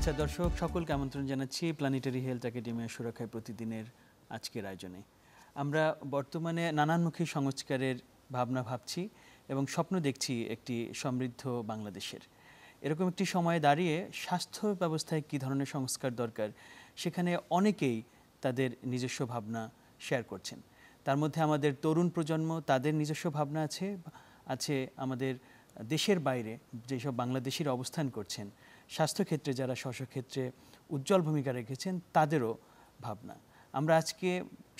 শুভেচ্ছা দর্শক সকলকে আমন্ত্রণ জানাচ্ছি প্ল্যানেটারি হেলথ একাডেমির সুরক্ষায় প্রতিদিনের আজকের আয়োজনে। আমরা বর্তমানে নানানমুখী সংস্কারের ভাবনা ভাবছি এবং স্বপ্ন দেখছি একটি সমৃদ্ধ বাংলাদেশের। এরকম একটি সময়ে দাঁড়িয়ে স্বাস্থ্য ব্যবস্থায় কী ধরনের সংস্কার দরকার সেখানে অনেকেই তাদের নিজস্ব ভাবনা শেয়ার করছেন। তার মধ্যে আমাদের তরুণ প্রজন্ম, তাদের নিজস্ব ভাবনা আছে আমাদের দেশের বাইরে যেসব বাংলাদেশিরা অবস্থান করছেন, স্বাস্থ্যক্ষেত্রে যারা স্বস্বক্ষেত্রে উজ্জ্বল ভূমিকা রেখেছেন তাদেরও ভাবনা। আমরা আজকে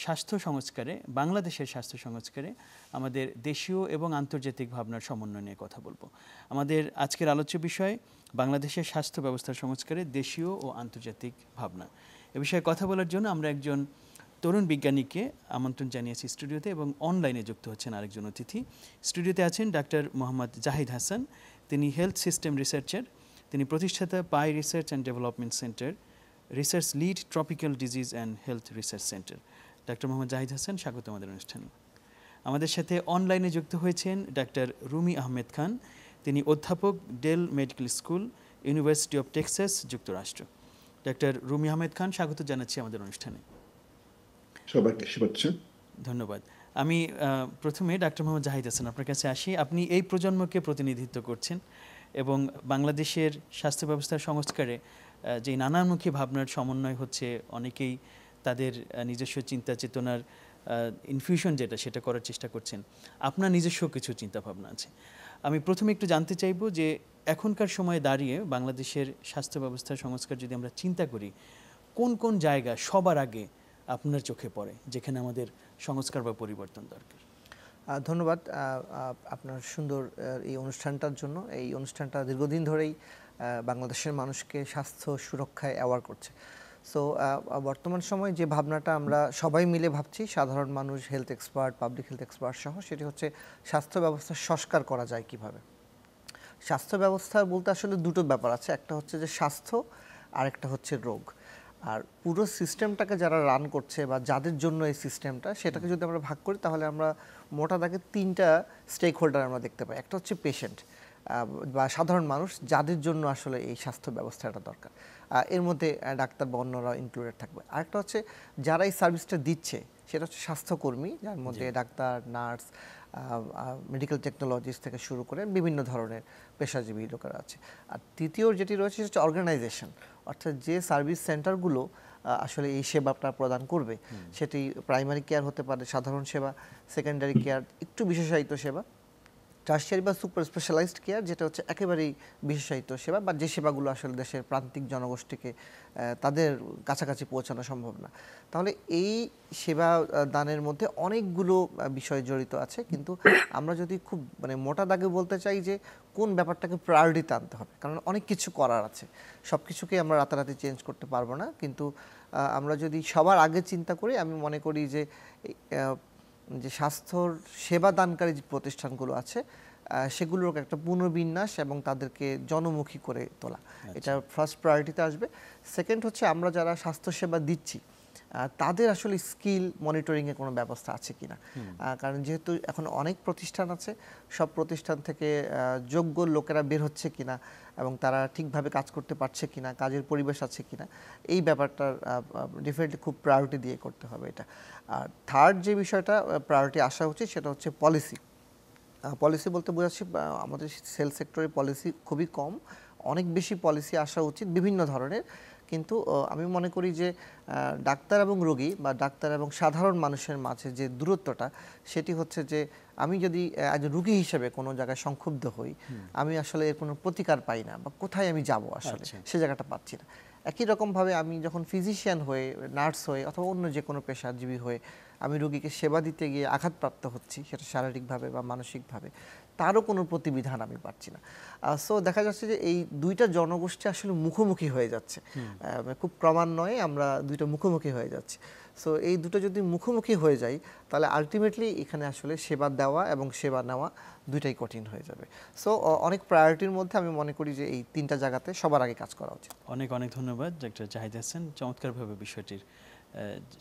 স্বাস্থ্য সংস্কারে, বাংলাদেশের স্বাস্থ্য সংস্কারে আমাদের দেশীয় এবং আন্তর্জাতিক ভাবনার সমন্বয় নিয়ে কথা বলবো। আমাদের আজকের আলোচ্য বিষয় বাংলাদেশের স্বাস্থ্য ব্যবস্থার সংস্কারে দেশীয় ও আন্তর্জাতিক ভাবনা। এ বিষয়ে কথা বলার জন্য আমরা একজন তরুণ বিজ্ঞানীকে আমন্ত্রণ জানিয়েছি স্টুডিওতে এবং অনলাইনে যুক্ত হচ্ছেন আরেকজন অতিথি। স্টুডিওতে আছেন ডাক্তার মোহাম্মদ জাহিদ হাসান। তিনি হেলথ সিস্টেম রিসার্চার, তিনি প্রতিষ্ঠাতা পাই research and development centre, research lead tropical disease and health research centre. Doctor Mohammad Zahid Hasan, স্বাগত আমাদের অনুষ্ঠানে। আমাদের সাথে অনলাইনে যুক্ত হয়েছেন ডাক্তার রুমি আহমেদ খান। তিনি অধ্যাপক, Dell medical school, university of Texas, যুক্তরাষ্ট্র। ডাক্তার রুমি আহমেদ খান, স্বাগত জানাচ্ছি আমাদের অনুষ্ঠানে। সবাইকে শুভেচ্ছা। ধন্যবাদ। আমি প্রথমে ডাক্তার মোহাম্মদ জাহিদ হাসান আপনার কাছে আসি। আপনি এই প্রজন্মকে প্রতিনিধিত্ব করছেন এবং বাংলাদেশের স্বাস্থ্য ব্যবস্থার সংস্কারে যে নানানমুখী ভাবনার সমন্বয় হচ্ছে, অনেকেই তাদের নিজস্ব চিন্তা চেতনার ইনফিউশন সেটা করার চেষ্টা করছেন। আপনার নিজস্ব কিছু চিন্তা ভাবনা আছে। আমি প্রথমে একটু জানতে চাইব যে এখনকার সময়ে দাঁড়িয়ে বাংলাদেশের স্বাস্থ্য ব্যবস্থার সংস্কার যদি আমরা চিন্তা করি, কোন কোন জায়গা সবার আগে আপনার চোখে পড়ে যেখানে আমাদের সংস্কার বা পরিবর্তন দরকার? ধন্যবাদ আপনার সুন্দর এই অনুষ্ঠানটার জন্য। এই অনুষ্ঠানটা দীর্ঘদিন ধরেই বাংলাদেশের মানুষকে স্বাস্থ্য সুরক্ষায় অ্যাওয়ার করছে। সো বর্তমান সময়ে যে ভাবনাটা আমরা সবাই মিলে ভাবছি, সাধারণ মানুষ, health expert, public health expert সহ, সেটি হচ্ছে স্বাস্থ্য ব্যবস্থা সংস্কার করা যায় কিভাবে। স্বাস্থ্য ব্যবস্থা বলতে আসলে দুটো ব্যাপার আছে, একটা হচ্ছে যে স্বাস্থ্য, আর একটা হচ্ছে রোগ। আর পুরো সিস্টেমটাকে যারা রান করছে বা যাদের জন্য এই সিস্টেমটা, সেটাকে যদি আমরা ভাগ করি তাহলে আমরা মোটা দাগে তিনটা স্টেক হোল্ডার আমরা দেখতে পাই। একটা হচ্ছে পেশেন্ট বা সাধারণ মানুষ, যাদের জন্য আসলে এই স্বাস্থ্য ব্যবস্থাটা দরকার। এর মধ্যে ডাক্তার বা অন্যরা ইনক্লুডেড থাকবে। আরেকটা হচ্ছে যারা এই সার্ভিসটা দিচ্ছে, সেটা হচ্ছে স্বাস্থ্যকর্মী, যার মধ্যে ডাক্তার, নার্স, মেডিকেল টেকনোলজিস্ট থেকে শুরু করে বিভিন্ন ধরনের পেশাজীবী লোকেরা আছে। আর তৃতীয় যেটি রয়েছে সেটা অর্গানাইজেশন, অর্থাৎ যে সার্ভিস সেন্টারগুলো আসলে এই সেবাটা প্রদান করবে, সেটি প্রাইমারি কেয়ার হতে পারে, সাধারণ সেবা, সেকেন্ডারি কেয়ার, একটু বিশেষায়িত সেবা, টার্সিয়ারি বা সুপার স্পেশালাইজড কেয়ার, যেটা হচ্ছে একেবারেই বিশেষায়িত সেবা বা যে সেবাগুলো আসলে দেশের প্রান্তিক জনগোষ্ঠীকে তাদের কাছাকাছি পৌঁছানো সম্ভব না। তাহলে এই সেবা দানের মধ্যে অনেকগুলো বিষয় জড়িত আছে, কিন্তু আমরা যদি খুব মোটা দাগে বলতে চাই যে কোন ব্যাপারটাকে প্রায়োরিটিতে আনতে হবে, কারণ অনেক কিছু করার আছে, সব কিছুকে আমরা রাতারাতি চেঞ্জ করতে পারবো না। কিন্তু আমরা যদি সবার আগে চিন্তা করি, আমি মনে করি যে স্বাস্থ্যর সেবা দানকারী যে প্রতিষ্ঠানগুলো আছে সেগুলোর একটা পুনর্বিন্যাস এবং তাদেরকে জনমুখী করে তোলা, এটা ফার্স্ট প্রায়োরিটিতে আসবে। সেকেন্ড হচ্ছে আমরা যারা স্বাস্থ্যসেবা দিচ্ছি তাদের আসলে স্কিল মনিটরিংয়ে কোনো ব্যবস্থা আছে কিনা, কারণ যেহেতু এখন অনেক প্রতিষ্ঠান আছে, সব প্রতিষ্ঠান থেকে যোগ্য লোকেরা বের হচ্ছে কিনা এবং তারা ঠিকভাবে কাজ করতে পারছে কিনা, কাজের পরিবেশ আছে কিনা, এই ব্যাপারটা ডেফিনেটলি খুব প্রায়োরিটি দিয়ে করতে হবে এটা। আর থার্ড যে বিষয়টা প্রায়োরিটি আসা উচিত সেটা হচ্ছে পলিসি। পলিসি বলতে বোঝাচ্ছি আমাদের হেলথ সেক্টরে পলিসি খুবই কম, অনেক বেশি পলিসি আসা উচিত বিভিন্ন ধরনের। কিন্তু আমি মনে করি যে ডাক্তার এবং রোগী বা ডাক্তার এবং সাধারণ মানুষের মাঝে যে দূরত্বটা, সেটি হচ্ছে যে আমি যদি একজন রোগী হিসেবে কোনো জায়গায় সংক্ষুব্ধ হই, আমি আসলে এর কোনো প্রতিকার পাই না বা কোথায় আমি যাব আসলে সে জায়গাটা পাচ্ছি না। একই রকমভাবে আমি যখন ফিজিশিয়ান হয়ে, নার্স হয়ে অথবা অন্য যে কোনো পেশাজীবী হয়ে আমি রোগীকে সেবা দিতে গিয়ে আঘাতপ্রাপ্ত হচ্ছি, সেটা শারীরিকভাবে বা মানসিকভাবে, তারও কোনো প্রতিবিধান আমি পাচ্ছি না। সো দেখা যাচ্ছে যে এই দুইটা জনগোষ্ঠী আসলে মুখোমুখি হয়ে যাচ্ছে, খুব ক্রমান্বয়ে আমরা দুইটা মুখোমুখি হয়ে যাচ্ছি। সো এই দুটো যদি মুখোমুখি হয়ে যায় তাহলে আলটিমেটলি এখানে আসলে সেবা দেওয়া এবং সেবা নেওয়া দুইটাই কঠিন হয়ে যাবে। সো অনেক প্রায়োরিটির মধ্যে আমি মনে করি যে এই তিনটা জায়গাতে সবার আগে কাজ করা উচিত। অনেক অনেক ধন্যবাদ ডাক্তার জাহিদ হাসান চমৎকারভাবে বিষয়টির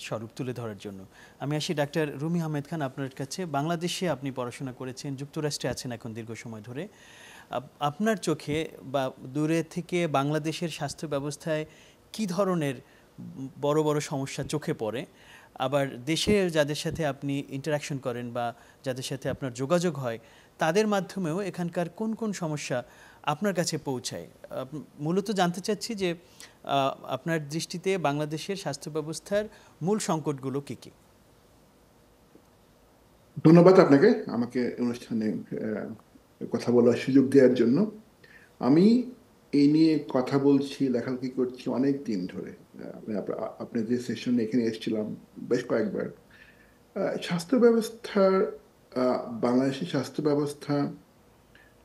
স্বরূপ তুলে ধরার জন্য। আমি আসি ডাক্তার রুমি আহমেদ খান আপনার কাছে। বাংলাদেশে আপনি পড়াশোনা করেছেন, যুক্তরাষ্ট্রে আছেন এখন দীর্ঘ সময় ধরে। আপনার চোখে বা দূরে থেকে বাংলাদেশের স্বাস্থ্য ব্যবস্থায় কি ধরনের বড় বড় সমস্যা চোখে পড়ে, আবার দেশের যাদের সাথে আপনি ইন্টারাকশন করেন বা যাদের সাথে আপনার যোগাযোগ হয় তাদের মাধ্যমেও এখানকার কোন কোন সমস্যা আপনার কাছে পৌঁছায়? মূলত জানতে চাচ্ছি যে আপনার দৃষ্টিতে বাংলাদেশের স্বাস্থ্য ব্যবস্থার মূল সংকটগুলো কী কী? ধন্যবাদ আপনাকে আমাকে অনুষ্ঠানে কথা বলার সুযোগ দেওয়ার জন্য। আমি এই নিয়ে কথা বলছি, লেখালেখি করছি অনেক দিন ধরে। আপনি যে সেশনে এখানে এসেছিলাম বেশ কয়েকবার। স্বাস্থ্য ব্যবস্থার বাংলাদেশের স্বাস্থ্য ব্যবস্থা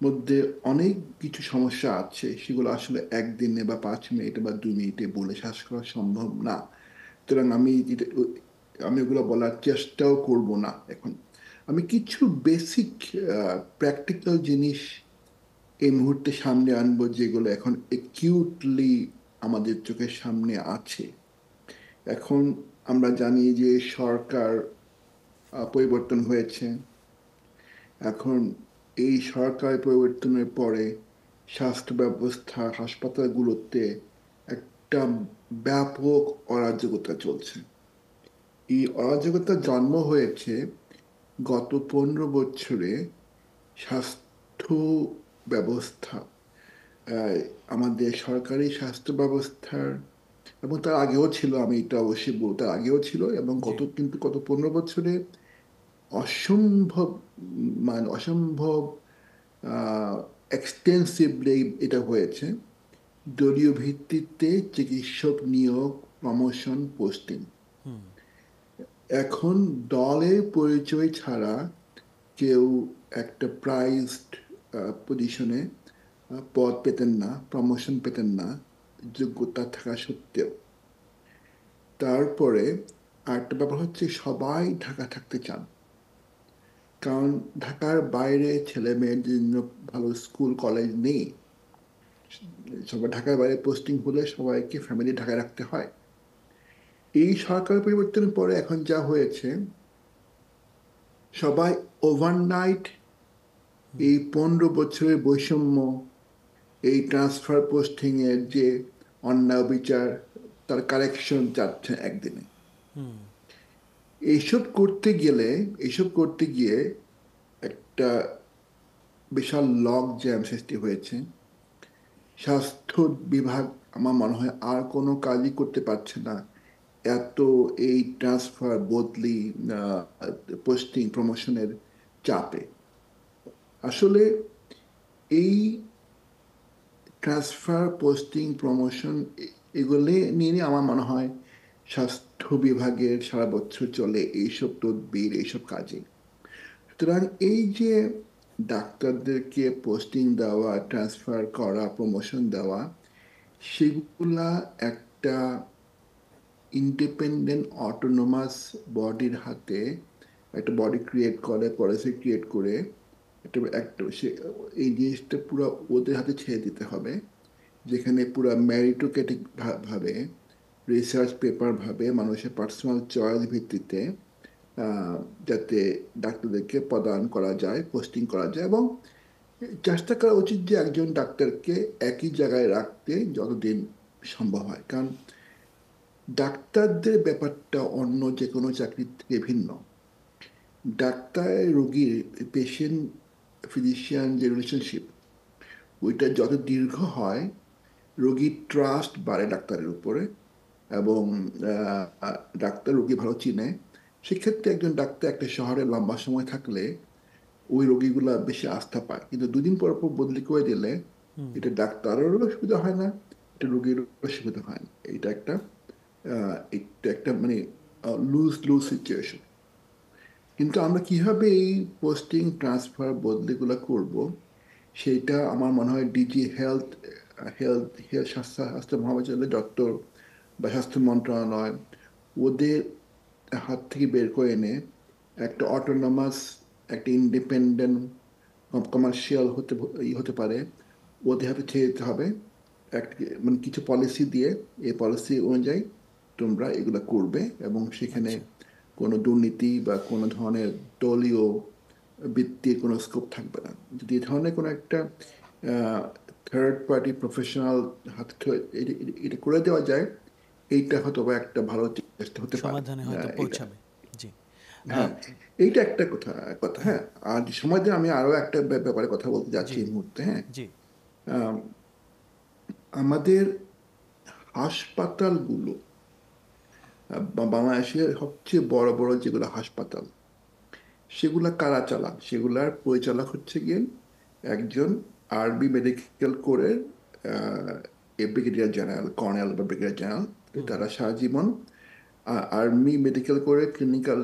মধ্যে অনেক কিছু সমস্যা আছে, সেগুলো আসলে একদিনে বা 5 মিনিটে বা 2 মিনিটে বলে শেষ করা সম্ভব না। সুতরাং আমি ওগুলো বলার চেষ্টাও করব না এখন। আমি কিছু বেসিক প্র্যাকটিক্যাল জিনিস এই মুহূর্তে সামনে আনবো, যেগুলো এখন একিউটলি আমাদের চোখের সামনে আছে। এখন আমরা জানি যে সরকার পরিবর্তন হয়েছে। এখন এই সরকার পরিবর্তনের পরে স্বাস্থ্য ব্যবস্থা, হাসপাতালগুলোতে একটা ব্যাপক অরাজকতা চলছে। এই অরাজকতার জন্ম হয়েছে গত 15 বছরে স্বাস্থ্য ব্যবস্থা, আমাদের সরকারি স্বাস্থ্য ব্যবস্থার, এবং তার আগেও ছিল, আমি এটা অবশ্যই বলবো, তার আগেও ছিল এবং কিন্তু গত 15 বছরে অসম্ভব, মানে অসম্ভব এক্সটেন্সিভলি এটা হয়েছে। দলীয় ভিত্তিতে চিকিৎসক নিয়োগ, প্রমোশন, পোস্টিং। এখন দলের পরিচয় ছাড়া কেউ একটা প্রাইজড পজিশনে পদ পেতেন না, প্রমোশন পেতেন না, যোগ্যতা থাকা সত্ত্বেও। তারপরে আরেকটা ব্যাপার হচ্ছে, সবাই ঢাকা থাকতে চান, কারণ ঢাকার বাইরে ছেলে মেয়েদের জন্য ভালো স্কুল কলেজ নেই। সবাই ঢাকার বাইরে পোস্টিং হলে সবাইকে ফ্যামিলি ঢাকায় রাখতে হয়। এই সরকার পরিবর্তনের পরে এখন যা হয়েছে, সবাই ওভারনাইট এই 15 বছরের বৈষম্য, এই ট্রান্সফার পোস্টিং এর যে অন্যায় বিচার, তার কারেকশন চাচ্ছে একদিনে। এইসব করতে গিয়ে একটা বিশাল লগ জ্যাম সৃষ্টি হয়েছে। স্বাস্থ্য বিভাগ আমার মনে হয় আর কোনো কাজই করতে পারছে না, এত এই ট্রান্সফার, বদলি, পোস্টিং, প্রমোশনের চাপে। আসলে এই ট্রান্সফার, পোস্টিং, প্রমোশন এগুলি নিয়ে আমার মনে হয় স্বাস্থ্য বিভাগের সারা বছর চলে এইসব তদবির, এইসব কাজে। সুতরাং এই যে ডাক্তারদেরকে পোস্টিং দেওয়া, ট্রান্সফার করা, প্রমোশন দেওয়া, সেগুলা একটা ইন্ডিপেন্ডেন্ট অটোনোমাস বডির হাতে, একটা বডি ক্রিয়েট করে, পলিসি ক্রিয়েট করে এই জিনিসটা পুরো ওদের হাতে ছেড়ে দিতে হবে, যেখানে পুরো ম্যারিটোক্রেটিক ভাবে, রিসার্চ পেপার ভাবে, মানুষের পার্সোনাল চয়েস ভিত্তিতে যাতে ডাক্তারদেরকে প্রদান করা যায়, পোস্টিং করা যায়। এবং চেষ্টা করা উচিত যে একজন ডাক্তারকে একই জায়গায় রাখতে যতদিন সম্ভব হয়, কারণ ডাক্তারদের ব্যাপারটা অন্য যে কোনো চাকরির থেকে ভিন্ন। ডাক্তার রোগীর, পেশেন্ট ফিজিশিয়ান যে রিলেশনশিপ, ওইটা যত দীর্ঘ হয়, রোগীর ট্রাস্ট বাড়ে ডাক্তারের উপরে, এবং ডাক্তার রোগী ভালো চিনে। সেক্ষেত্রে একজন ডাক্তার একটা শহরে লম্বা সময় থাকলে ওই রোগীগুলা বেশি আস্থা পায়। কিন্তু 2 দিন পর পর বদলি করে দিলে এটা ডাক্তারেরও সুবিধা হয় না, এটা রোগীরও সুবিধা হয় না। এটা একটা মানে লুজ লুজ সিচুয়েশন। কিন্তু আমরা কিভাবে এই পোস্টিং, ট্রান্সফার, বদলিগুলো করব, সেটা আমার মনে হয় ডিজি হেলথ, স্বাস্থ্য মহাবিদ্যালয় দপ্তর বা স্বাস্থ্য মন্ত্রণালয়, ওদের হাত থেকে বের করে এনে একটা অটোনমাস, একটা ইন্ডিপেন্ডেন্ট, কমার্শিয়াল হতে পারে, ওদের হাতে ছেড়ে দিতে হবে। মানে কিছু পলিসি দিয়ে, এই পলিসি অনুযায়ী তোমরা এগুলো করবে, এবং সেখানে কোনো দুর্নীতি বা কোনো ধরনের দলীয় বৃত্তির কোনো স্কোপ থাকবে না। যদি এই ধরনের কোনো একটা থার্ড পার্টি প্রফেশনাল হাত এটা করে দেওয়া যায়, এইটা হয়তো বা একটা ভালো চেষ্টা হতে পারে। সমাধানে হয়তো এটা, পৌঁছাবে। জি। হ্যাঁ, এইটা একটা কথা কথা হ্যাঁ। আর সময় দিয়ে আমি আরো একটা ব্যাপারে কথা বলতে যাচ্ছি জি এই মুহূর্তে। হ্যাঁ, জি আম, আমাদের হাসপাতালগুলো, বাংলাদেশের সবচেয়ে বড় বড় যেগুলো হাসপাতাল, সেগুলা কারা চালান? সেগুলার পরিচালক হচ্ছে গিয়ে একজন আর্মি মেডিকেল কোরের ব্রিগেডিয়ার জেনারেল, কর্নেল বা ব্রিগেডিয়ার জেনারেল। তারা সারা জীবন আর্মি মেডিকেল করে ক্লিনিক্যাল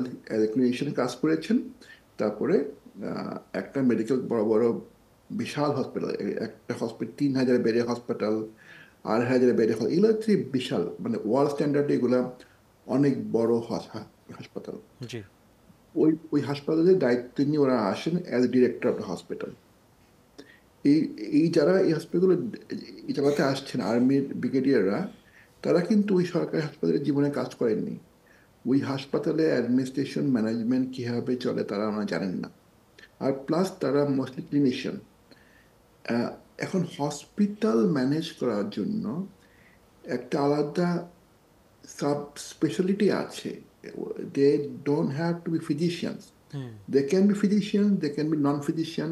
ক্লিনিশিয়ান কাজ করেছেন। তারপরে একটা মেডিকেল বড় বড় বিশাল হসপিটাল, একটা হসপিটাল 3,000 বেডের হসপিটাল, 2,500 বেডের, এগুলো হচ্ছে বিশাল, মানে ওয়ার্ল্ড স্ট্যান্ডার্ডে এগুলা অনেক বড় হাসপাতাল। জি ওই ওই হাসপাতালের দায়িত্ব নিয়ে ওরা আসেন as director of the hospital. এই এই যারা এই হসপিটালে এই জায়গাতে আসছেন আর্মির ব্রিগেডিয়াররা, তারা কিন্তু ওই সরকারি হাসপাতালে জীবনে কাজ করেননি। ওই হাসপাতালে অ্যাডমিনিস্ট্রেশন ম্যানেজমেন্ট কীভাবে চলে তারা ওনারা জানেন না। আর প্লাস তারা মোস্টলি ক্লিনিশিয়ান। এখন হসপিটাল ম্যানেজ করার জন্য একটা আলাদা সাব স্পেশালিটি আছে। They don't have to be physicians, they can be physician, they can be non physician,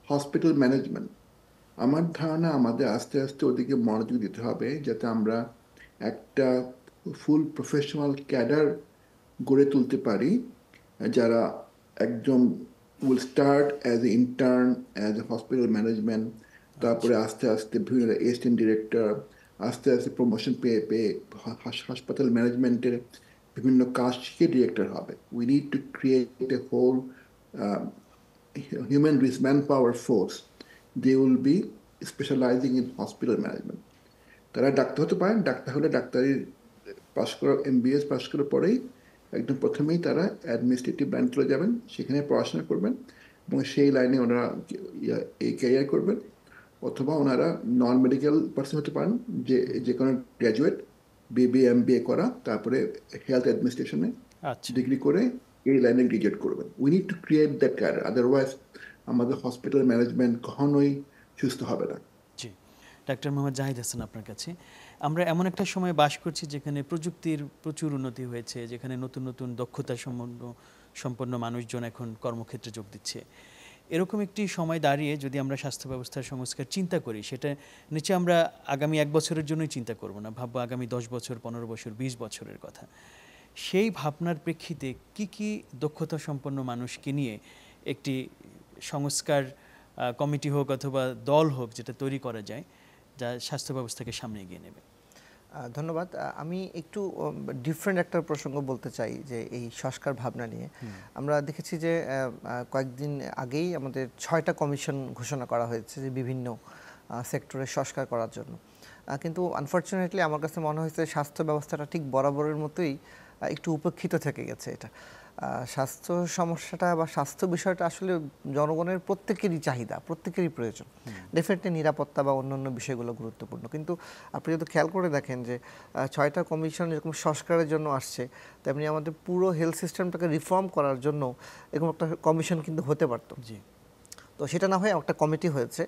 hospital management. আমার ধারণা আমাদের আস্তে আস্তে ওদিকে মনোযোগ দিতে হবে, যাতে আমরা একটা ফুল প্রফেশনাল ক্যাডার গড়ে তুলতে পারি, যারা একদম will start as a intern, as a hospital management, তারপরে আস্তে আস্তে বিভিন্ন অ্যাসিস্ট্যান্ট ডিরেক্টর, আস্তে আস্তে প্রমোশন পেয়ে পেয়ে হাসপাতাল ম্যানেজমেন্টের বিভিন্ন কাজ শিখে ডিরেক্টর হবে। We need to create a whole human manpower force. They will be specializing in hospital management. তারা ডাক্তার হতে পারেন, ডাক্তার হলে ডাক্তারি পাশ করা, MBBS পাশ করার পরেই একদম প্রথমেই তারা অ্যাডমিনিস্ট্রেটিভ লাইন চলে যাবেন, সেখানে পড়াশোনা করবেন এবং সেই লাইনে ওনারা এই ক্যারিয়ার করবেন। অথবা ওনারা নন মেডিকেল পার্সন হতে পারেন, যে কোনো গ্র্যাজুয়েট, BBA MBA করা, তারপরে হেলথ অ্যাডমিনিস্ট্রেশনে আচ্ছা ডিগ্রি করে এই লাইনে গ্রাজুয়েট করবেন। We need to create that career, otherwise আমাদের হসপিটাল ম্যানেজমেন্ট কখনোই সুস্থ হবে না। জি। ডাক্তার মোহাম্মদ জাহিদ হাসান, আপনার কাছে। আমরা এমন একটা সময় বাস করছি যেখানে প্রযুক্তির প্রচুর উন্নতি হয়েছে, যেখানে নতুন নতুন দক্ষতা সম্পন্ন মানুষজন এখন কর্মক্ষেত্রে যোগ দিচ্ছে। এরকম একটি সময় দাঁড়িয়ে যদি আমরা স্বাস্থ্য ব্যবস্থার সংস্কার চিন্তা করি, সেটা নিশ্চয়ই আমরা আগামী 1 বছরের জন্যই চিন্তা করব না, ভাববো আগামী 10 বছর, 15 বছর, 20 বছরের কথা। সেই ভাবনার প্রেক্ষিতে কি কি দক্ষতা সম্পন্ন মানুষকে নিয়ে একটি সংস্কার কমিটি হোক অথবা দল হোক, যেটা তৈরি করা যায়, যা স্বাস্থ্য ব্যবস্থাকে সামনে এগিয়ে নেবে? ধন্যবাদ। আমি একটু ডিফারেন্ট একটা প্রসঙ্গ বলতে চাই যে এই সংস্কার ভাবনা নিয়ে। আমরা দেখেছি যে কয়েকদিন আগেই আমাদের 6টা কমিশন ঘোষণা করা হয়েছে যে বিভিন্ন সেক্টরে সংস্কার করার জন্য। কিন্তু আনফর্চুনেটলি আমার কাছে মনে হয়েছে স্বাস্থ্য ব্যবস্থাটা ঠিক বরাবরের মতোই একটু উপেক্ষিত থেকে গেছে। এটা স্বাস্থ্য সমস্যাটা বা স্বাস্থ্য বিষয়টা আসলে জনগণের প্রত্যেকেরই চাহিদা, প্রত্যেকেরই প্রয়োজন। ডেফিনেটলি নিরাপত্তা বা অন্যান্য বিষয়গুলো গুরুত্বপূর্ণ, কিন্তু আপনি যদি খেয়াল করে দেখেন যে 6টা কমিশন যেরকম সংস্কারের জন্য আসছে, তেমনি আমাদের পুরো হেলথ সিস্টেমটাকে রিফর্ম করার জন্য এরকম একটা কমিশন কিন্তু হতে পারতো। জি। তো সেটা না হয়ে একটা কমিটি হয়েছে,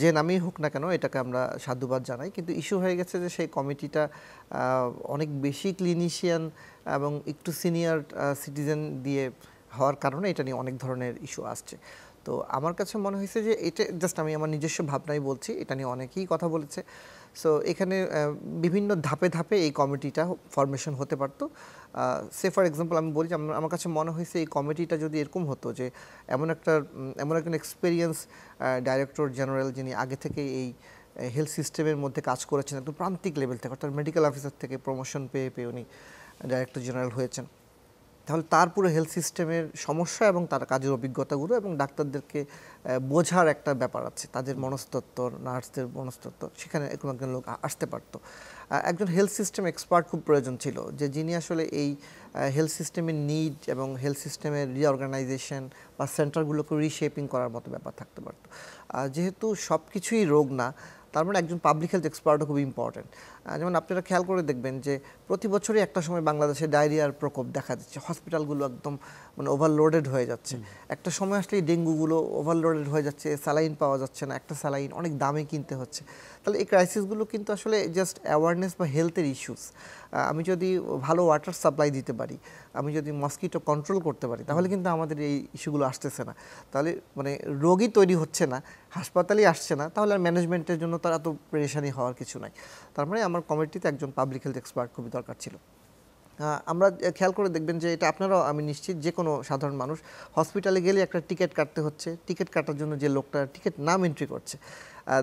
যে নামেই হোক না কেন এটাকে আমরা সাধুবাদ জানাই। কিন্তু ইস্যু হয়ে গেছে যে সেই কমিটিটা অনেক বেশি ক্লিনিশিয়ান এবং একটু সিনিয়র সিটিজেন দিয়ে হওয়ার কারণে এটা নিয়ে অনেক ধরনের ইস্যু আসছে। তো আমার কাছে মনে হয়েছে যে এটা জাস্ট আমি আমার নিজস্ব ভাবনাই বলছি, এটা নিয়ে অনেকেই কথা বলেছে। সো এখানে বিভিন্ন ধাপে ধাপে এই কমিটিটা ফরমেশন হতে পারতো। সে ফর এক্সাম্পল আমি বলি যে আমার কাছে মনে হয়েছে এই কমিটিটা যদি এরকম হতো যে এমন একজন এক্সপিরিয়েন্স ডাইরেক্টর জেনারেল, যিনি আগে থেকে এই হেলথ সিস্টেমের মধ্যে কাজ করেছেন একদম প্রান্তিক লেভেল থেকে, অর্থাৎ মেডিকেল অফিসার থেকে প্রমোশন পেয়ে পেয়ে উনি ডাইরেক্টর জেনারেল হয়েছেন, তাহলে তার পুরো হেলথ সিস্টেমের সমস্যা এবং তার কাজের অভিজ্ঞতাগুলো এবং ডাক্তারদেরকে বোঝার একটা ব্যাপার আছে, তাদের মনস্তত্ত্ব, নার্সদের মনস্তত্ত্ব, সেখানে এরকম একজন লোক আসতে পারতো। একজন হেলথ সিস্টেম এক্সপার্ট খুব প্রয়োজন ছিল, যে যিনি আসলে এই হেলথ সিস্টেমের নিড এবং হেলথ সিস্টেমের রিঅর্গানাইজেশন বা সেন্টারগুলোকে রিশেপিং করার মতো ব্যাপার থাকতে পারতো। যেহেতু সব কিছুই রোগ না, তার মানে একজন পাবলিক হেলথ এক্সপার্টও খুব ইম্পর্টেন্ট। যেমন আপনারা খেয়াল করে দেখবেন যে প্রতি বছরই একটা সময় বাংলাদেশে ডায়রিয়ার প্রকোপ দেখা দিচ্ছে, হসপিটালগুলো একদম মানে ওভারলোডেড হয়ে যাচ্ছে। একটা সময় আসলে ডেঙ্গুগুলো ওভারলোডেড হয়ে যাচ্ছে, স্যালাইন পাওয়া যাচ্ছে না, একটা স্যালাইন অনেক দামে কিনতে হচ্ছে। তাহলে এই ক্রাইসিসগুলো কিন্তু আসলে জাস্ট অ্যাওয়ারনেস বা হেলথের ইস্যুস। আমি যদি ভালো ওয়াটার সাপ্লাই দিতে পারি, আমি যদি মসকিটো কন্ট্রোল করতে পারি, তাহলে কিন্তু আমাদের এই ইস্যুগুলো আসতেছে না। তাহলে মানে রোগী তৈরি হচ্ছে না, হাসপাতালেই আসছে না, তাহলে আর ম্যানেজমেন্টের জন্য তার এত পেরেশানি হওয়ার কিছু নাই। তার মানে আমার কমিটিতে একজন পাবলিক হেলথ এক্সপার্ট খুবই দরকার ছিল। আমরা খেয়াল করে দেখবেন যে এটা আপনারাও, আমি নিশ্চিত যে কোনো সাধারণ মানুষ হসপিটালে গেলে একটা টিকিট কাটতে হচ্ছে, টিকিট কাটার জন্য যে লোকটা টিকিট নাম এন্ট্রি করছে,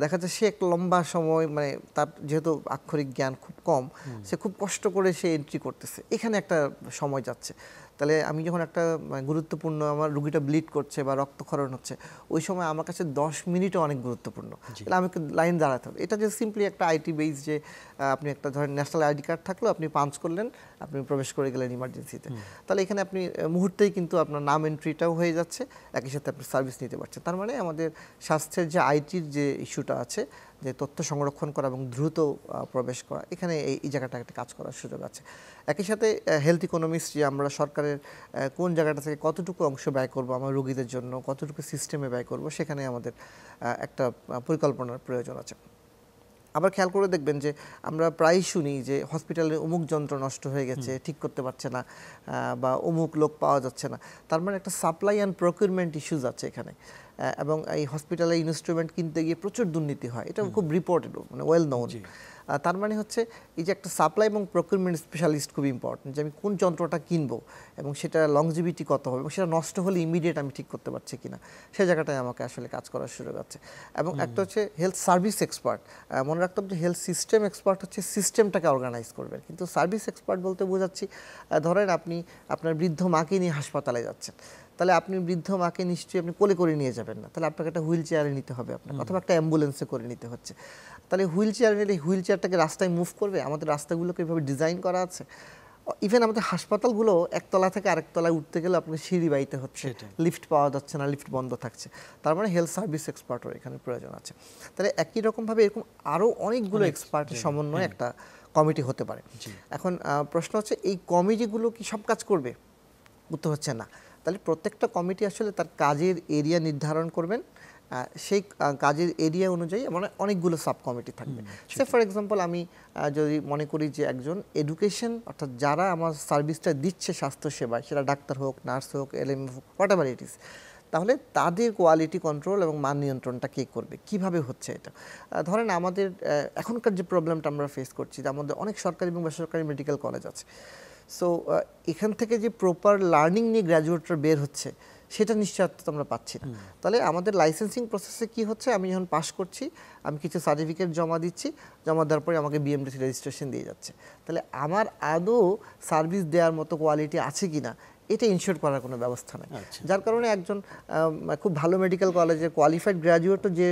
দেখা যাচ্ছে সে একটা লম্বা সময়, মানে তার যেহেতু আক্ষরিক জ্ঞান খুব কম, সে খুব কষ্ট করে সে এন্ট্রি করতেছে, এখানে একটা সময় যাচ্ছে। তাহলে আমি যখন একটা গুরুত্বপূর্ণ, আমার রুগীটা ব্লিড করছে বা রক্তক্ষরণ হচ্ছে, ওই সময় আমার কাছে 10 মিনিটও অনেক গুরুত্বপূর্ণ। তাহলে আমাকে লাইন দাঁড়াতে হবে। এটা যে সিম্পলি একটা আইটি বেস, যে আপনি একটা ধরেন ন্যাশনাল আইডি কার্ড থাকলো, আপনি পাঞ্চ করলেন, আপনি প্রবেশ করে গেলেন ইমার্জেন্সিতে, তাহলে এখানে আপনি মুহূর্তেই কিন্তু আপনার নাম এন্ট্রিটাও হয়ে যাচ্ছে, একই সাথে আপনি সার্ভিস নিতে পারছেন। তার মানে আমাদের স্বাস্থ্যের যে আইটির যে ইস্যুটা আছে, যে তথ্য সংরক্ষণ করা এবং দ্রুত প্রবেশ করা, এখানে এই জায়গাটা একটা কাজ করার সুযোগ আছে। একই সাথে হেলথ ইকোনমিক্স, যে আমরা সরকারের কোন জায়গাটা থেকে কতটুকু অংশ ব্যয় করব আমার রোগীদের জন্য, কতটুকু সিস্টেমে ব্যয় করব, সেখানে আমাদের একটা পরিকল্পনার প্রয়োজন আছে। আবার খেয়াল করে দেখবেন যে আমরা প্রায়ই শুনি যে হসপিটালে অমুক যন্ত্র নষ্ট হয়ে গেছে, ঠিক করতে পারছে না, বা অমুক লোক পাওয়া যাচ্ছে না। তার মানে একটা সাপ্লাই অ্যান্ড প্রকিউরমেন্ট ইস্যুজ আছে এখানে, এবং এই হসপিটালে ইনস্ট্রুমেন্ট কিনতে গিয়ে প্রচুর দুর্নীতি হয়, এটা খুব রিপোর্টেড, মানে ওয়েল নোন। তার মানে হচ্ছে এই যে একটা সাপ্লাই এবং প্রকিউরমেন্ট স্পেশালিস্ট খুব ইম্পর্টেন্ট, যে আমি কোন যন্ত্রটা কিনবো এবং সেটা লংজিভিটি কত হবে, এবং সেটা নষ্ট হলে ইমিডিয়েট আমি ঠিক করতে পারছি কিনা, সে জায়গাটায় আমাকে আসলে কাজ করার সুযোগ আছে। এবং একটা হচ্ছে হেলথ সার্ভিস এক্সপার্ট। মনে রাখতে হবে যে হেলথ সিস্টেম এক্সপার্ট হচ্ছে সিস্টেমটাকে অর্গানাইজ করবেন, কিন্তু সার্ভিস এক্সপার্ট বলতে বোঝাচ্ছি, ধরেন আপনি আপনার বৃদ্ধ মাকে নিয়ে হাসপাতালে যাচ্ছেন, তাহলে আপনি বৃদ্ধ মাকে নিশ্চয়ই আপনি কোলে করে নিয়ে যাবেন না, তাহলে আপনাকে একটা হুইল চেয়ারে নিতে হবে আপনাকে, অথবা একটা অ্যাম্বুলেন্সে করে নিতে হচ্ছে। তাহলে হুইল চেয়ারে নিলে হুইল চেয়ারটাকে রাস্তায় মুভ করবে? আমাদের রাস্তাগুলোকে এভাবে ডিজাইন করা আছে। ইভেন আমাদের হাসপাতালগুলো একতলা থেকে আরেক তলায় উঠতে গেলে আপনাকে সিঁড়ি বাইতে হচ্ছে, লিফট পাওয়া যাচ্ছে না, লিফট বন্ধ থাকছে। তার মানে হেলথ সার্ভিস এক্সপার্টও এখানে প্রয়োজন আছে। তাহলে একই রকমভাবে এরকম আরও অনেকগুলো এক্সপার্টের সমন্বয়ে একটা কমিটি হতে পারে। এখন প্রশ্ন হচ্ছে, এই কমিটিগুলো কি সব কাজ করবে? উত্তর হচ্ছে না। তাহলে প্রত্যেকটা কমিটি আসলে তার কাজের এরিয়া নির্ধারণ করবেন, সেই কাজের এরিয়া অনুযায়ী মানে অনেকগুলো সাব কমিটি থাকবে। সে ফর এক্সাম্পল, আমি যদি মনে করি যে একজন এডুকেশন, অর্থাৎ যারা আমার সার্ভিসটা দিচ্ছে স্বাস্থ্যসেবায়, সেটা ডাক্তার হোক, নার্স হোক, এলএম হোক, হোয়াট এভার ইট ইজ, তাহলে তাদের কোয়ালিটি কন্ট্রোল এবং মান নিয়ন্ত্রণটা কে করবে, কিভাবে হচ্ছে এটা? ধরেন আমাদের এখনকার যে প্রবলেমটা আমরা ফেস করছি, যে আমাদের অনেক সরকারি এবং বেসরকারি মেডিকেল কলেজ আছে। সো এখান থেকে যে প্রপার লার্নিং নিয়ে গ্র্যাজুয়েটরা বের হচ্ছে, সেটা নিশ্চয়তা আমরা পাচ্ছি না। তাহলে আমাদের লাইসেন্সিং প্রসেসে কি হচ্ছে, আমি যখন পাস করছি, আমি কিছু সার্টিফিকেট জমা দিচ্ছি, জমা দেওয়ার পরে আমাকে বিএমডিসি রেজিস্ট্রেশন দিয়ে যাচ্ছে। তাহলে আমার আদৌ সার্ভিস দেওয়ার মতো কোয়ালিটি আছে কি না, এটা ইনশিওর করার কোনো ব্যবস্থা নেই। যার কারণে একজন খুব ভালো মেডিকেল কলেজের কোয়ালিফাইড গ্র্যাজুয়েটও যে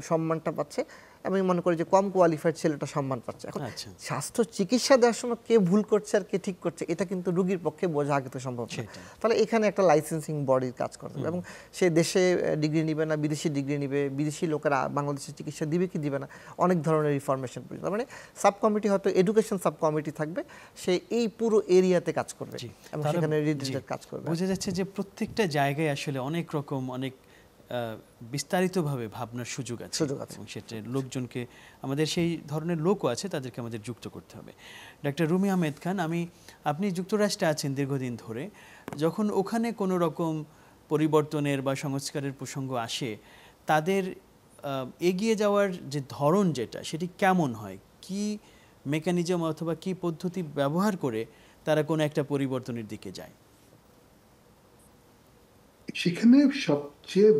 সম্মানটা পাচ্ছে, আমি মনে করি যে কম কোয়ালিফাইড ছেলেটা সম্মান পাচ্ছে। এখন স্বাস্থ্য চিকিৎসা দেওয়ার সময় কে ভুল করছে আর কে ঠিক করছে, এটা কিন্তু রোগীর পক্ষে বোঝা আগে তো সম্ভব না। তাহলে এখানে একটা লাইসেন্সিং বডির কাজ করতে হবে, এবং সে দেশে ডিগ্রি নিবে না বিদেশি ডিগ্রি নিবে, বিদেশি লোকেরা বাংলাদেশের চিকিৎসা দিবে কি দিবে না, অনেক ধরনের ইনফরমেশন প্রয়োজন। তার মানে সাব কমিটি, হয়তো এডুকেশন সাব কমিটি থাকবে, সে এই পুরো এরিয়াতে কাজ করবে এবং সেখানে রিলেটেড কাজ করবে। বোঝা যাচ্ছে যে প্রত্যেকটা জায়গায় আসলে অনেক রকম, অনেক বিস্তারিতভাবে ভাবনার সুযোগ আছে, এবং সেটা লোকজনকে, আমাদের সেই ধরনের লোকও আছে, তাদেরকে আমাদের যুক্ত করতে হবে। ডক্টর রুমি আহমেদ খান, আপনি যুক্তরাষ্ট্রে আছেন দীর্ঘদিন ধরে, যখন ওখানে কোনো রকম পরিবর্তনের বা সংস্কারের প্রসঙ্গ আসে, তাদের এগিয়ে যাওয়ার যে ধরন যেটা, সেটি কেমন হয়? কি মেকানিজম অথবা কি পদ্ধতি ব্যবহার করে তারা কোনো একটা পরিবর্তনের দিকে যায়? সেখানে সবচেয়ে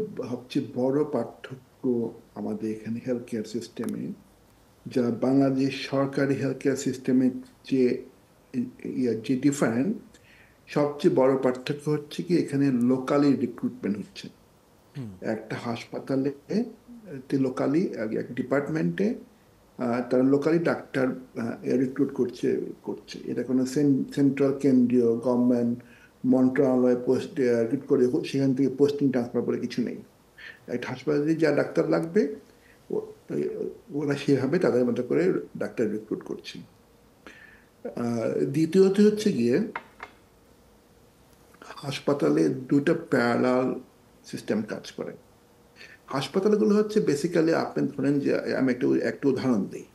বড় পার্থক্য আমাদের এখানে হেলথ কেয়ার সিস্টেমে, যা বাংলাদেশ সরকারি হেলথ কেয়ার সিস্টেমের যে ডিফারেন্ট, সবচেয়ে বড় পার্থক্য হচ্ছে কি, এখানে লোকালি রিক্রুটমেন্ট হচ্ছে। একটা হাসপাতালে লোকালি, এক ডিপার্টমেন্টে তারা লোকালি ডাক্তার রিক্রুট করছে। এটা কোনো সেন্ট্রাল কেন্দ্রীয় গভর্নমেন্ট মন্ত্রণালয় পোস্ট রিক্রুট করে সেখান থেকে পোস্টিং ট্রান্সফার করে কিছু নেই। একটা হাসপাতালে যা ডাক্তার লাগবে, তো ওরা সেভাবে তাদের মতো করে ডাক্তার রিক্রুট করছে। দ্বিতীয়ত হচ্ছে গিয়ে হাসপাতালে দুটো প্যারালাল সিস্টেম কাজ করে। হাসপাতালগুলো হচ্ছে বেসিক্যালি আপনি ধরেন যে আমি একটু উদাহরণ দিই।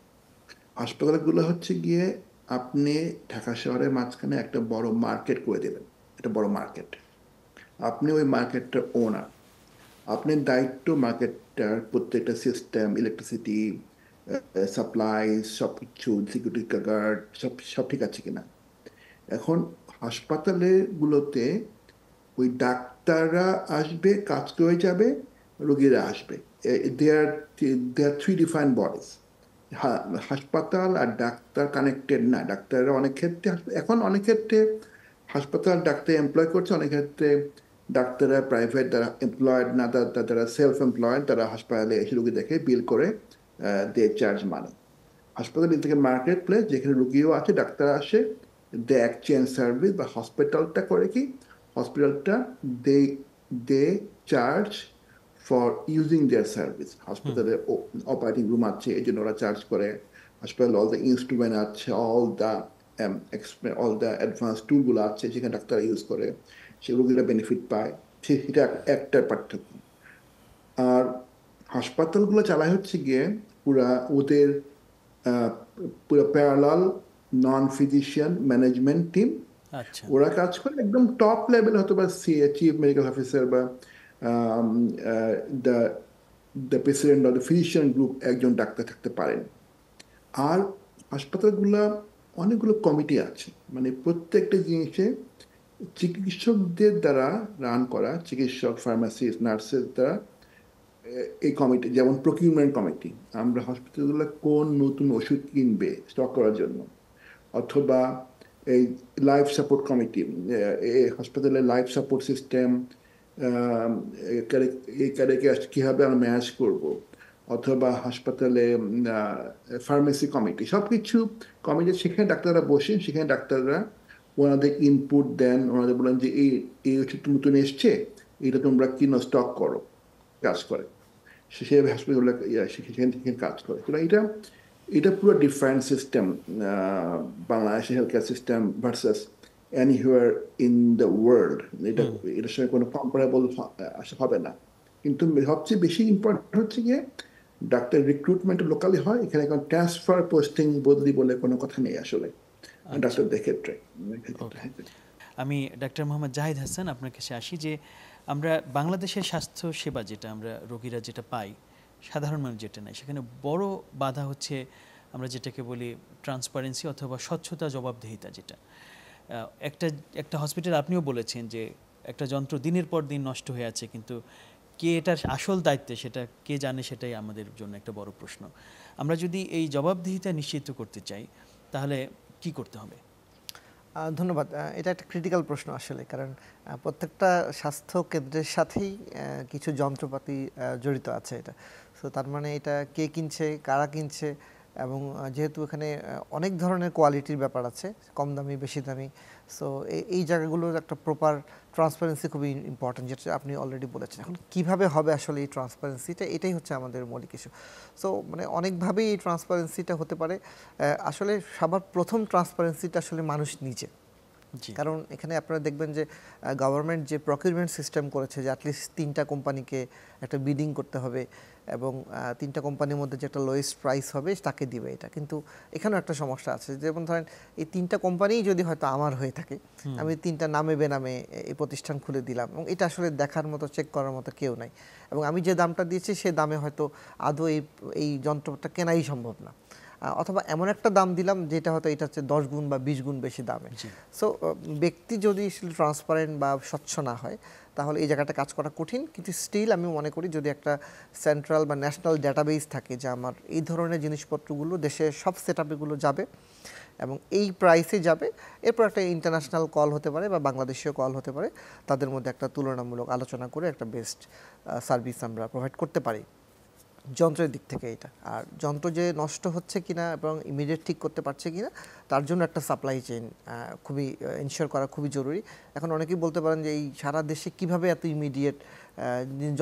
হাসপাতালগুলো হচ্ছে গিয়ে আপনি ঢাকা শহরের মাঝখানে একটা বড় মার্কেট করে দেবেন, একটা বড় মার্কেট। আপনি ওই মার্কেটটার ওনার, আপনার দায়িত্ব মার্কেটটার প্রত্যেকটা সিস্টেম, ইলেকট্রিসিটি, সাপ্লাই, সব কিছু, সিকিউরিটি গার্ড, সব সব ঠিক আছে কিনা। এখন হাসপাতালগুলোতে ওই ডাক্তাররা আসবে, কাজ করে যাবে, রোগীরা আসবে। দে আর থ্রি ডিফারেন্ট বডিজ। হাসপাতাল আর ডাক্তার কানেক্টেড না। ডাক্তাররা অনেক ক্ষেত্রে, এখন অনেক ক্ষেত্রে হাসপাতাল ডাক্তার এমপ্লয় করছে, অনেক ক্ষেত্রে ডাক্তাররা প্রাইভেট, যারা এমপ্লয়েড না, যারা সেলফ এমপ্লয়েড, তারা হাসপাতালে এসে রুগী দেখে বিল করে, দে চার্জ মানি। হাসপাতাল থেকে মার্কেট প্লেস, যেখানে রুগীও আছে, ডাক্তার আসে, দে এক্সচেঞ্জ সার্ভিস। বা হসপিটালটা করে কি, হসপিটালটা they they charge for using their service. হসপিটালে অপারেটিং রুম আছে, এই জন্য ওরা চার্জ করে। হসপিটালে অল দ্য ইনস্ট্রুমেন্ট আছে, অল দ্য অ্যাডভান্স টুলগুলো আছে, যেখানে ডাক্তার ইউজ করে, সে রোগীরা বেনিফিট পায়। সেটা একটা পার্থক্য। আর হাসপাতালগুলো চালায় হচ্ছে গিয়ে পুরা ওদের পুরো প্যারালাল নন ফিজিশিয়ান ম্যানেজমেন্ট টিম। আচ্ছা। ওরা কাজ করে একদম টপ লেভেল, হয়তো বা চিফ মেডিকেল অফিসার বা the the president of the physician group একজন ডাক্তার থাকতে পারেন। আর হাসপাতালগুলো অনেকগুলো কমিটি আছে, মানে প্রত্যেকটা জিনিসে চিকিৎসকদের দ্বারা রান করা, চিকিৎসক, ফার্মাসিস্ট, নার্সের দ্বারা এই কমিটি, যেমন প্রকিউরমেন্ট কমিটি, আমরা হসপিটালগুলো কোন নতুন ওষুধ কিনবে স্টক করার জন্য, অথবা এই লাইফ সাপোর্ট কমিটি, এই হাসপাতালের লাইফ সাপোর্ট সিস্টেম কীভাবে আমরা ম্যানেজ করব, অথবা হাসপাতালে ফার্মেসি কমিটি, সব কিছু কমিটি। সেখানে ডাক্তাররা বসেন, সেখানে ডাক্তাররা ওনাদের ইনপুট দেন, ওনাদের বলেন যে এই ওষুধ নতুন এসছে, এটা তোমরা কিনো, স্টক করো, কাজ করে। সেভাবে হসপিটালগুলো সেখান থেকে কাজ করে। তো এটা পুরো ডিফারেন্ট সিস্টেম, বাংলাদেশের health care system versus anywhere in the world. এটার সঙ্গে কোনো কম্পারেবল হবে না। কিন্তু সবচেয়ে বেশি ইম্পর্টেন্ট হচ্ছে গিয়ে ডাক্তার রিক্রুটমেন্ট লোকালি হয়, এখানে এখন ট্রান্সফার, পোস্টিং, বদলি বলে কোনো কথা নেই আসলে ডাক্তারদের ক্ষেত্রে। আমি ডাক্তার মোহাম্মদ জাহিদ হাসান, আপনার কাছে আসি যে আমরা বাংলাদেশের স্বাস্থ্য সেবা যেটা আমরা রোগীরা যেটা পাই, সাধারণ মানুষ যেটা নেয়, সেখানে বড় বাধা হচ্ছে আমরা যেটাকে বলি ট্রান্সপারেন্সি অথবা স্বচ্ছতা, জবাবদিহিতা। যেটা একটা হসপিটাল, আপনিও বলেছেন যে একটা যন্ত্র দিনের পর দিন নষ্ট হয়ে আছে, কিন্তু কে এটার আসল দায়িত্বে সেটা কে জানে, সেটাই আমাদের জন্য একটা বড় প্রশ্ন। আমরা যদি এই জবাবদিহিতা নিশ্চিত করতে চাই তাহলে কি করতে হবে? ধন্যবাদ। এটা একটা ক্রিটিক্যাল প্রশ্ন আসলে, কারণ প্রত্যেকটা স্বাস্থ্য কেন্দ্রের সাথেই কিছু যন্ত্রপাতি জড়িত আছে এটা। সো তার মানে এটা কে কিনছে, কারা কিনছে, এবং যেহেতু এখানে অনেক ধরনের কোয়ালিটির ব্যাপার আছে, কম দামি, বেশি দামি। সো এই জায়গাগুলোর একটা প্রপার ট্রান্সপারেন্সি খুবই ইম্পর্টেন্ট, যেটা আপনি অলরেডি বলেছেন। এখন কীভাবে হবে আসলে এই ট্রান্সপারেন্সিটা, এটাই হচ্ছে আমাদের মৌলিক ইস্যু। সো মানে অনেকভাবেই এই ট্রান্সপারেন্সিটা হতে পারে। আসলে সবার প্রথম ট্রান্সপারেন্সিটা আসলে মানুষ নিজে। কারণ এখানে আপনারা দেখবেন যে গভর্নমেন্ট যে প্রকিউরমেন্ট সিস্টেম করেছে, যে অ্যাটলিস্ট 3টা কোম্পানিকে একটা বিডিং করতে হবে, এবং 3টা কোম্পানির মধ্যে যে একটা লোয়েস্ট প্রাইস হবে তাকে দিবে। এটা কিন্তু এখানেও একটা সমস্যা আছে, যেমন ধরেন এই 3টা কোম্পানিই যদি হয়তো আমার হয়ে থাকে, আমি 3টা নামে বেনামে এই প্রতিষ্ঠান খুলে দিলাম, এবং এটা আসলে দেখার মতো, চেক করার মতো কেউ নাই, এবং আমি যে দামটা দিয়েছি সে দামে হয়তো আদৌ এই যন্ত্রটা কেনাই সম্ভব না, অথবা এমন একটা দাম দিলাম যেটা হয়তো এটা হচ্ছে 10 গুণ বা 20 গুণ বেশি দামে। সো ব্যক্তি যদি ট্রান্সপারেন্ট বা স্বচ্ছ না হয় তাহলে এই জায়গাটা কাজ করা কঠিন। কিন্তু স্টিল আমি মনে করি যদি একটা সেন্ট্রাল বা ন্যাশনাল ডাটাবেস থাকে যে আমার এই ধরনের জিনিসপত্রগুলো দেশের সব সেটআপগুলো যাবে এবং এই প্রাইসে যাবে, এরপর একটা ইন্টারন্যাশনাল কল হতে পারে বা বাংলাদেশীয় কল হতে পারে, তাদের মধ্যে একটা তুলনামূলক আলোচনা করে একটা বেস্ট সার্ভিস আমরা প্রোভাইড করতে পারি যন্ত্রের দিক থেকে। এটা আর যন্ত্র যে নষ্ট হচ্ছে কিনা এবং ইমিডিয়েট ঠিক করতে পারছে কিনা, তার জন্য একটা সাপ্লাই চেইন খুবই ইনশিওর করা খুবই জরুরি। এখন অনেকেই বলতে পারেন যে এই সারা দেশে কিভাবে এত ইমিডিয়েট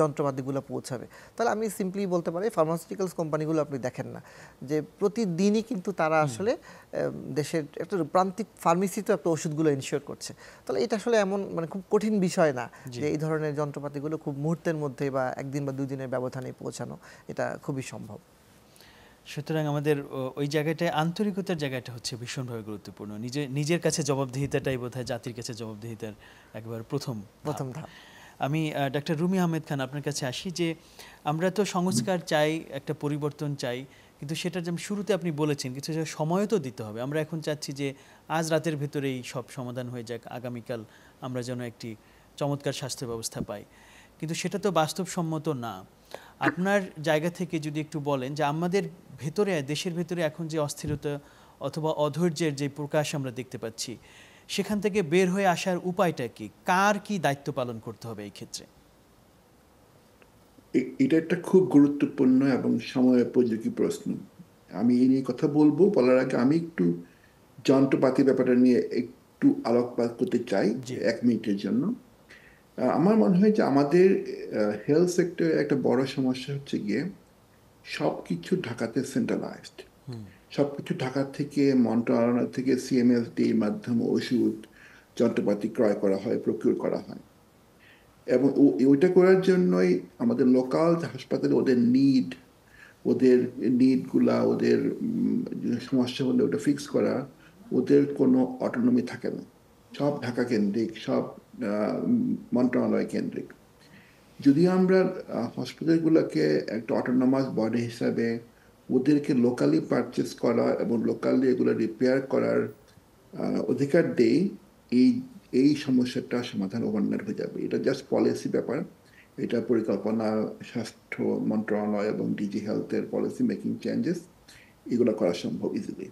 যন্ত্রপাতিগুলো পৌঁছাবে। তাহলে আমি সিম্পলি বলতে পারি ফার্মাসিউটিক্যালস কোম্পানিগুলো আপনি দেখেন না যে প্রতিদিনই কিন্তু তারা আসলে দেশের একটা প্রান্তিক ফার্মেসিতে একটা ওষুধগুলো ইনশিওর করছে। তাহলে এটা আসলে এমন মানে খুব কঠিন বিষয় না যে এই ধরনের যন্ত্রপাতিগুলো খুব মুহূর্তের মধ্যে বা একদিন বা 2 দিনের ব্যবধানে পৌঁছানো, এটা খুবই সম্ভব। সুতরাং আমাদের ওই জায়গাটায় আন্তরিকতার জায়গাটা হচ্ছে ভীষণভাবে গুরুত্বপূর্ণ। নিজের কাছে জবাবদিহিতাটাই বোধহয় জাতির কাছে জবাবদিহিতার একবার প্রথম ধাপ। আমি ডাক্তার রুমি আহমেদ খান আপনার কাছে আসি যে আমরা তো সংস্কার চাই, একটা পরিবর্তন চাই, কিন্তু সেটা যেমন শুরুতে আপনি বলেছেন কিছু সময়ও তো দিতে হবে। আমরা এখন চাচ্ছি যে আজ রাতের ভেতরেই সব সমাধান হয়ে যাক, আগামীকাল আমরা যেন একটি চমৎকার স্বাস্থ্য ব্যবস্থা পাই, কিন্তু সেটা তো বাস্তবসম্মত না। আপনার জায়গা থেকে যদি একটু বলেন যে আমাদের ভেতরে, দেশের ভেতরে এখন যে অস্থিরতা অথবা অধৈর্যের যে প্রকাশ আমরা দেখতে পাচ্ছি, সেখান থেকে বের হয়ে আসার উপায়টা কি? কার কি দায়িত্ব পালন করতে হবে এই ক্ষেত্রে? এটা একটা খুব গুরুত্বপূর্ণ এবং সময়োপযোগী প্রশ্ন। আমি এই নিয়ে কথা বলবো, বলার আগে আমি একটু যন্ত্রপাতি ব্যাপারটা নিয়ে একটু আলোকপাত করতে চাই 1 মিনিটের জন্য। আমার মনে হয় যে আমাদের হেলথ সেক্টরে একটা বড় সমস্যা হচ্ছে গিয়ে সব কিছু ঢাকাতে সেন্ট্রালাইজড। সব কিছু ঢাকা থেকে, মন্ত্রণালয় থেকে সিএমএসডির মাধ্যমে ওষুধ যন্ত্রপাতি ক্রয় করা হয়, প্রকিউর করা হয়। এবং ওইটা করার জন্যই আমাদের লোকাল হাসপাতালে ওদের নিডগুলা, ওদের সমস্যা হলে ওটা ফিক্স করা, ওদের কোনো অটোনমি থাকে না। সব ঢাকা কেন্দ্রিক, সব মন্ত্রণালয় কেন্দ্রিক। যদি আমরা হসপিটালগুলোকে একটা অটোনমাস বডি হিসাবে ওদেরকে লোকালি পারচেস করা এবং লোকালি এগুলো রিপেয়ার করার অধিকার দেই, এই এই সমস্যাটা সমাধান ওভারনাইট হয়ে যাবে। এটা জাস্ট পলিসি ব্যাপার। এটা পরিকল্পনা, স্বাস্থ্য মন্ত্রণালয় এবং ডিজি হেলথের পলিসি মেকিং চেঞ্জেস, এগুলো করা সম্ভব ইজিলি।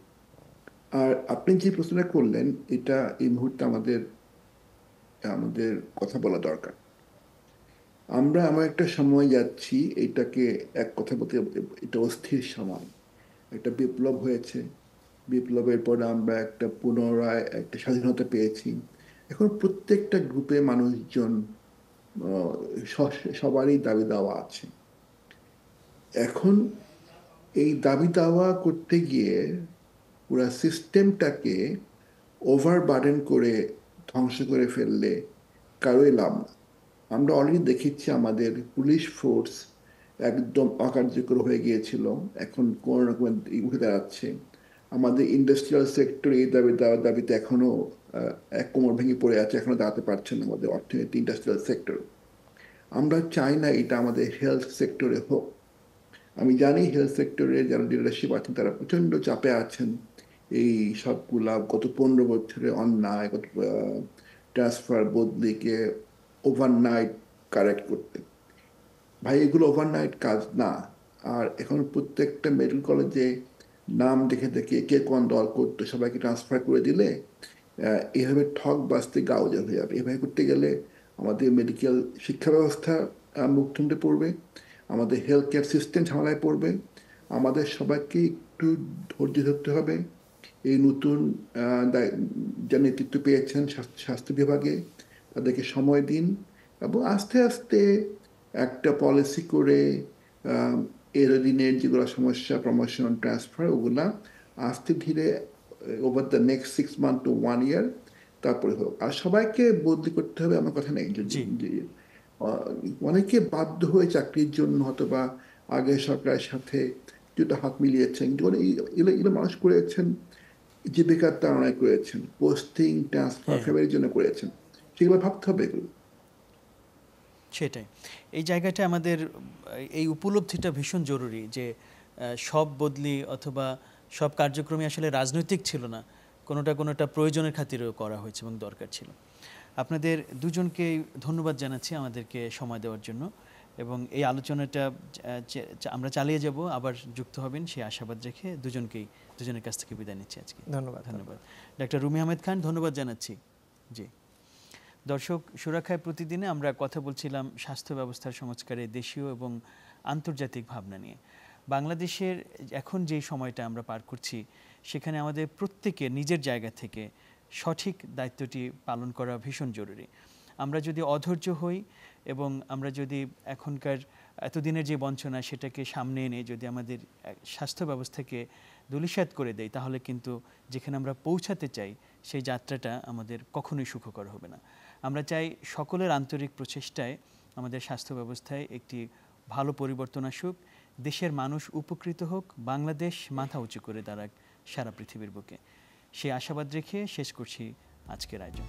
আর আপনি যে প্রশ্নটা করলেন, এটা এই মুহূর্তে আমাদের আমাদের কথা বলা দরকার। আমরা এমন একটা সময় যাচ্ছি, এটাকে এক কথা বলতে এটা অস্থির সময়। একটা বিপ্লব হয়েছে, বিপ্লবের পরে আমরা একটা পুনরায় একটা স্বাধীনতা পেয়েছি। এখন প্রত্যেকটা গ্রুপে মানুষজন সবারই দাবি দাওয়া আছে। এখন এই দাবি দাওয়া করতে গিয়ে পুরো সিস্টেমটাকে ওভারবার্ডেন করে ধ্বংস করে ফেললে কারোই লাভ না। আমরা অলরেডি দেখেছি আমাদের পুলিশ ফোর্স একদম অকার্যকর হয়ে গিয়েছিল, এখন কোনো রকমের উঠে দাঁড়াচ্ছে। আমাদের ইন্ডাস্ট্রিয়াল সেক্টর এই দাবিতে এখনো এক কোমর ভেঙে পড়ে আছে, এখনো দাঁড়াতে পারছে না আমাদের অর্থনীতি, ইন্ডাস্ট্রিয়াল সেক্টর। আমরা চাই না এটা আমাদের হেলথ সেক্টরে হোক। আমি জানি হেলথ সেক্টরে যারা লিডারশিপ আছেন তারা প্রচণ্ড চাপে আছেন এই সবগুলা গত 15 বছরে অন্যায়, গত ট্রান্সফার বদলিকে ওভারনাইট কারেক্ট করতে। ভাই, এগুলো ওভারনাইট কাজ না। আর এখন প্রত্যেকটা মেডিকেল কলেজে নাম দেখে দেখে কে কোন দল করতো সবাইকে ট্রান্সফার করে দিলে এভাবে ঠক বাঁচতে গাউজা হয়ে যাবে। এভাবে করতে গেলে আমাদের মেডিকেল শিক্ষা ব্যবস্থা মুখ থুবড়ে পড়বে, আমাদের হেলথ কেয়ার সিস্টেম ঝামেলায় পড়বে। আমাদের সবাইকে একটু ধৈর্য ধরতে হবে। এই নতুন যা নেতৃত্ব পেয়েছেন স্বাস্থ্য বিভাগে, তাদেরকে সময় দিন এবং আস্তে আস্তে একটা পলিসি করে এর দিনের যেগুলো সমস্যা, প্রমোশন, ট্রান্সফার, ওগুলা আস্তে ধীরে over the next 6 month to 1 year তারপরে হোক। আর সবাইকে বদলি করতে হবে আমার কথা নেই। অনেকে বাধ্য হয়ে চাকরির জন্য অথবা আগের সরকারের সাথে যেটা হাত মিলিয়েছেন, কিন্তু এগুলো মানুষ করেছেন জীবিকার তাড়নায় করেছেন, পোস্টিং, ট্রান্সফার, ফেভারির জন্য করেছেন। সেগুলো ভাবতে হবে এগুলো। সেটাই, এই জায়গাটা আমাদের এই উপলব্ধিটা ভীষণ জরুরি যে সব বদলি অথবা সব কার্যক্রমই আসলে রাজনৈতিক ছিল না, কোনোটা প্রয়োজনের খাতিরেও করা হয়েছে এবং দরকার ছিল। আপনাদের দুজনকে ধন্যবাদ জানাচ্ছি আমাদেরকে সময় দেওয়ার জন্য, এবং এই আলোচনাটা আমরা চালিয়ে যাব, আবার যুক্ত হবেন সেই আশাবাদ রেখে দুজনের কাছ থেকে বিদায় নিচ্ছি আজকে। ধন্যবাদ। ডাক্তার রুমি আহমেদ খান, ধন্যবাদ জানাচ্ছি। জি দর্শক, সুরক্ষায় প্রতিদিনে আমরা কথা বলছিলাম স্বাস্থ্য ব্যবস্থার সংস্কারে দেশীয় এবং আন্তর্জাতিক ভাবনা নিয়ে। বাংলাদেশের এখন যে সময়টা আমরা পার করছি, সেখানে আমাদের প্রত্যেকে নিজের জায়গা থেকে সঠিক দায়িত্বটি পালন করা ভীষণ জরুরি। আমরা যদি অধৈর্য হই এবং আমরা যদি এখনকার এতদিনের যে বঞ্চনা সেটাকে সামনে এনে যদি আমাদের স্বাস্থ্য ব্যবস্থাকে ধূলিসাৎ করে দেয়, তাহলে কিন্তু যেখানে আমরা পৌঁছাতে চাই সেই যাত্রাটা আমাদের কখনোই সুখকর হবে না। আমরা চাই সকলের আন্তরিক প্রচেষ্টায় আমাদের স্বাস্থ্য ব্যবস্থায় একটি ভালো পরিবর্তন আসুক, দেশের মানুষ উপকৃত হোক, বাংলাদেশ মাথা উঁচু করে দাঁড়াক সারা পৃথিবীর বুকে। সেই আশাবাদ রেখে শেষ করছি আজকের আয়োজন।